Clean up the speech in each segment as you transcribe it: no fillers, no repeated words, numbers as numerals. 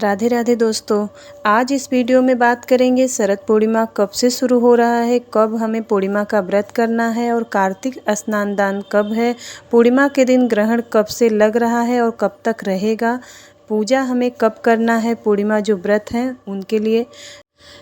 राधे राधे दोस्तों, आज इस वीडियो में बात करेंगे शरद पूर्णिमा कब से शुरू हो रहा है, कब हमें पूर्णिमा का व्रत करना है और कार्तिक स्नान दान कब है, पूर्णिमा के दिन ग्रहण कब से लग रहा है और कब तक रहेगा, पूजा हमें कब करना है, पूर्णिमा जो व्रत हैं उनके लिए।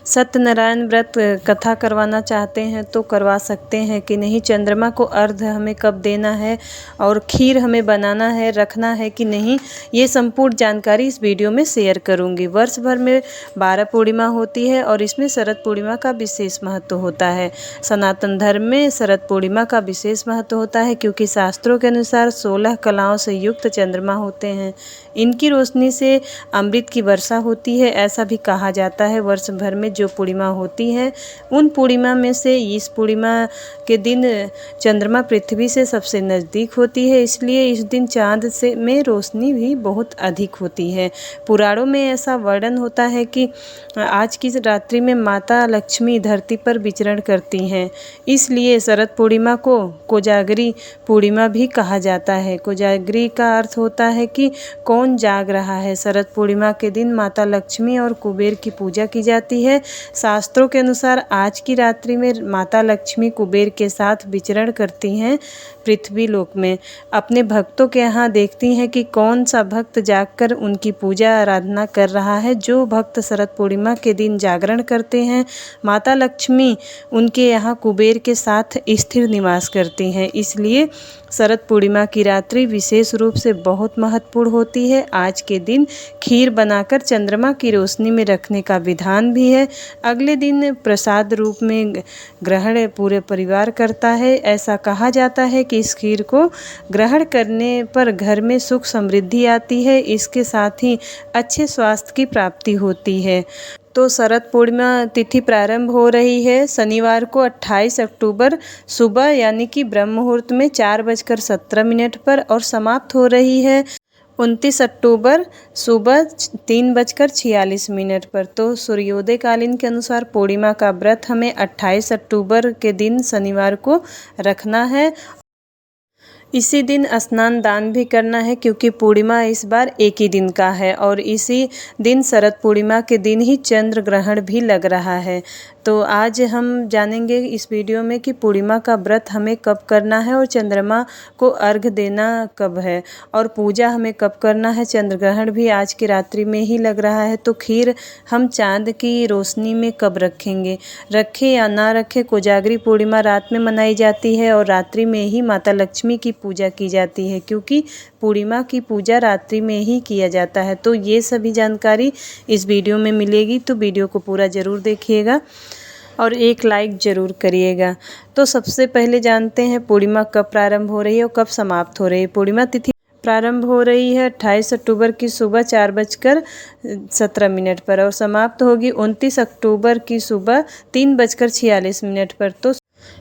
सत्यनारायण व्रत कथा करवाना चाहते हैं तो करवा सकते हैं कि नहीं, चंद्रमा को अर्घ हमें कब देना है और खीर हमें बनाना है रखना है कि नहीं, ये संपूर्ण जानकारी इस वीडियो में शेयर करूंगी। वर्ष भर में 12 पूर्णिमा होती है और इसमें शरद पूर्णिमा का विशेष महत्व होता है। सनातन धर्म में शरद पूर्णिमा का विशेष महत्व होता है क्योंकि शास्त्रों के अनुसार 16 कलाओं से युक्त चंद्रमा होते हैं। इनकी रोशनी से अमृत की वर्षा होती है, ऐसा भी कहा जाता है। वर्ष भर में जो पूर्णिमा होती है उन पूर्णिमा में से इस पूर्णिमा के दिन चंद्रमा पृथ्वी से सबसे नज़दीक होती है, इसलिए इस दिन चांद से में रोशनी भी बहुत अधिक होती है। पुराणों में ऐसा वर्णन होता है कि आज की रात्रि में माता लक्ष्मी धरती पर विचरण करती हैं, इसलिए शरद पूर्णिमा को कोजागरी पूर्णिमा भी कहा जाता है। कोजागरी का अर्थ होता है कि कौन जाग रहा है। शरद पूर्णिमा के दिन माता लक्ष्मी और कुबेर की पूजा की जाती है। शास्त्रों के अनुसार आज की रात्रि में माता लक्ष्मी कुबेर के साथ विचरण करती हैं पृथ्वी लोक में, अपने भक्तों के यहाँ देखती हैं कि कौन सा भक्त जागकर उनकी पूजा आराधना कर रहा है। जो भक्त शरद पूर्णिमा के दिन जागरण करते हैं, माता लक्ष्मी उनके यहाँ कुबेर के साथ स्थिर निवास करती हैं, इसलिए शरद पूर्णिमा की रात्रि विशेष रूप से बहुत महत्वपूर्ण होती है। आज के दिन खीर बनाकर चंद्रमा की रोशनी में रखने का विधान भी है। अगले दिन प्रसाद रूप में ग्रहण पूरे परिवार करता है। ऐसा कहा जाता है कि इस खीर को ग्रहण करने पर घर में सुख समृद्धि आती है, इसके साथ ही अच्छे स्वास्थ्य की प्राप्ति होती है। तो शरद पूर्णिमा तिथि प्रारंभ हो रही है शनिवार को 28 अक्टूबर सुबह यानी कि ब्रह्म मुहूर्त में 4:17 पर और समाप्त हो रही है 29 अक्टूबर सुबह 3:46 पर। तो सूर्योदय कालीन के अनुसार पूर्णिमा का व्रत हमें 28 अक्टूबर के दिन शनिवार को रखना है। इसी दिन स्नान दान भी करना है क्योंकि पूर्णिमा इस बार एक ही दिन का है और इसी दिन शरद पूर्णिमा के दिन ही चंद्र ग्रहण भी लग रहा है। तो आज हम जानेंगे इस वीडियो में कि पूर्णिमा का व्रत हमें कब करना है और चंद्रमा को अर्घ देना कब है और पूजा हमें कब करना है। चंद्र ग्रहण भी आज की रात्रि में ही लग रहा है, तो खीर हम चांद की रोशनी में कब रखेंगे, रखें या ना रखें। कोजागरी पूर्णिमा रात में मनाई जाती है और रात्रि में ही माता लक्ष्मी की पूजा की जाती है क्योंकि पूर्णिमा की पूजा रात्रि में ही किया जाता है। तो ये सभी जानकारी इस वीडियो में मिलेगी, तो वीडियो को पूरा ज़रूर देखिएगा और एक लाइक ज़रूर करिएगा। तो सबसे पहले जानते हैं पूर्णिमा कब प्रारंभ हो रही है और कब समाप्त हो रही है। पूर्णिमा तिथि प्रारंभ हो रही है 28 अक्टूबर की सुबह 4:17 पर और समाप्त होगी 29 अक्टूबर की सुबह 3:46 पर। तो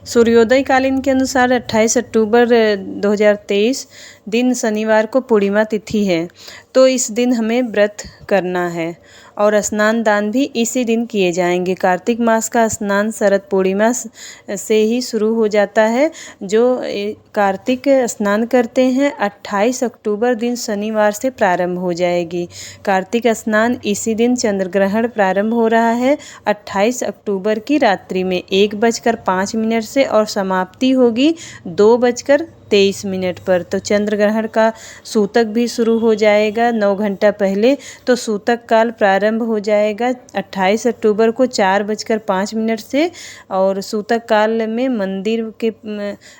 सूर्योदय कालीन के अनुसार 28 अक्टूबर 2023 दिन शनिवार को पूर्णिमा तिथि है, तो इस दिन हमें व्रत करना है और स्नान दान भी इसी दिन किए जाएंगे। कार्तिक मास का स्नान शरद पूर्णिमा से ही शुरू हो जाता है। जो कार्तिक स्नान करते हैं 28 अक्टूबर दिन शनिवार से प्रारंभ हो जाएगी। कार्तिक स्नान इसी दिन चंद्र ग्रहण प्रारंभ हो रहा है 28 अक्टूबर की रात्रि में 1:05 से और समाप्ति होगी 2:23 पर। तो चंद्र ग्रहण का सूतक भी शुरू हो जाएगा 9 घंटा पहले। तो सूतक काल प्रारंभ हो जाएगा 28 अक्टूबर को 4:05 से और सूतक काल में मंदिर के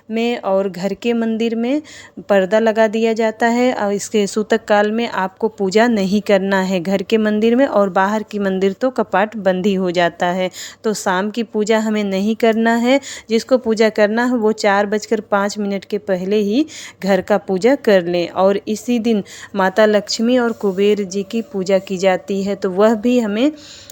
में और घर के मंदिर में पर्दा लगा दिया जाता है और इसके सूतक काल में आपको पूजा नहीं करना है घर के मंदिर में, और बाहर की मंदिर तो कपाट बंद ही हो जाता है। तो शाम की पूजा हमें नहीं करना है, जिसको पूजा करना है वो 4:05 के पहले ही घर का पूजा कर लें। और इसी दिन माता लक्ष्मी और कुबेर जी की पूजा की जाती है, तो वह भी हमें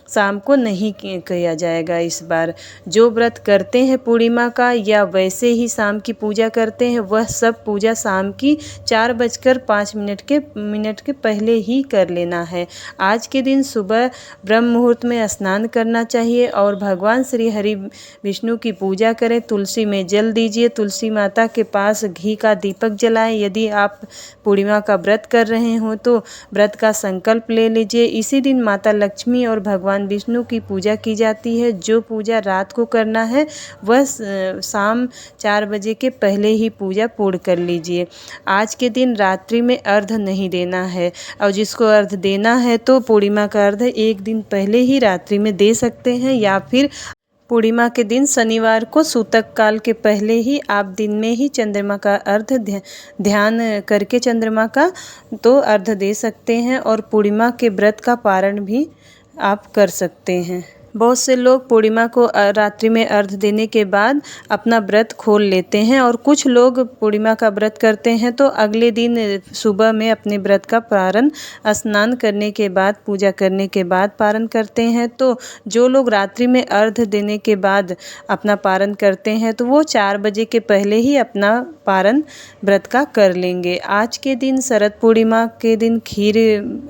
शाम को नहीं किया जाएगा। इस बार जो व्रत करते हैं पूर्णिमा का या वैसे ही शाम की पूजा करते हैं, वह सब पूजा शाम की 4:05 के पहले ही कर लेना है। आज के दिन सुबह ब्रह्म मुहूर्त में स्नान करना चाहिए और भगवान श्री हरि विष्णु की पूजा करें। तुलसी में जल दीजिए, तुलसी माता के पास घी का दीपक जलाएं। यदि आप पूर्णिमा का व्रत कर रहे हो तो व्रत का संकल्प ले लीजिए। इसी दिन माता लक्ष्मी और भगवान विष्णु की पूजा की जाती है। जो पूजा रात को करना है वह शाम 4 बजे के पहले ही पूजा पूर्ण कर लीजिए। आज के दिन रात्रि में अर्घ नहीं देना है, और जिसको अर्घ देना है तो पूर्णिमा का अर्घ एक दिन पहले ही रात्रि में दे सकते हैं, या फिर पूर्णिमा के दिन शनिवार को सूतक काल के पहले ही आप दिन में ही चंद्रमा का अर्घ ध्यान करके चंद्रमा का तो अर्घ दे सकते हैं, और पूर्णिमा के व्रत का पारण भी आप कर सकते हैं। बहुत से लोग पूर्णिमा को रात्रि में अर्घ देने के बाद अपना व्रत खोल लेते हैं, और कुछ लोग पूर्णिमा का व्रत करते हैं तो अगले दिन सुबह में अपने व्रत का पारण स्नान करने के बाद, पूजा करने के बाद पारण करते हैं। तो जो लोग रात्रि में अर्घ देने के बाद अपना पारण करते हैं तो वो 4 बजे के पहले ही अपना पारण व्रत का कर लेंगे। आज के दिन शरद पूर्णिमा के दिन खीर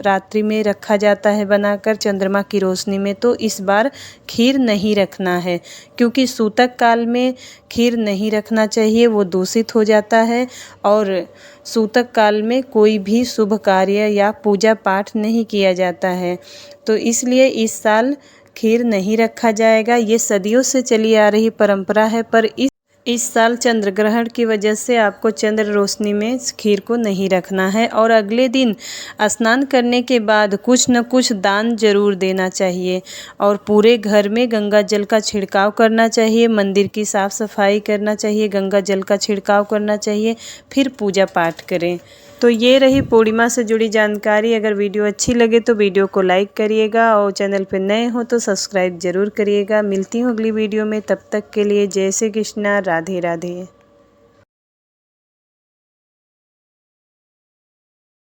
रात्रि में रखा जाता है बनाकर चंद्रमा की रोशनी में, तो इस बार खीर नहीं रखना है, क्योंकि सूतक काल में खीर नहीं रखना चाहिए, वो दूषित हो जाता है। और सूतक काल में कोई भी शुभ कार्य या पूजा पाठ नहीं किया जाता है, तो इसलिए इस साल खीर नहीं रखा जाएगा। ये सदियों से चली आ रही परंपरा है, पर इस साल चंद्र ग्रहण की वजह से आपको चंद्र रोशनी में खीर को नहीं रखना है। और अगले दिन स्नान करने के बाद कुछ न कुछ दान जरूर देना चाहिए, और पूरे घर में गंगा जल का छिड़काव करना चाहिए, मंदिर की साफ़ सफाई करना चाहिए, गंगा जल का छिड़काव करना चाहिए, फिर पूजा पाठ करें। तो ये रही पूर्णिमा से जुड़ी जानकारी। अगर वीडियो अच्छी लगे तो वीडियो को लाइक करिएगा, और चैनल पर नए हो तो सब्सक्राइब जरूर करिएगा। मिलती हूँ अगली वीडियो में, तब तक के लिए जय श्री कृष्णा, राधे राधे।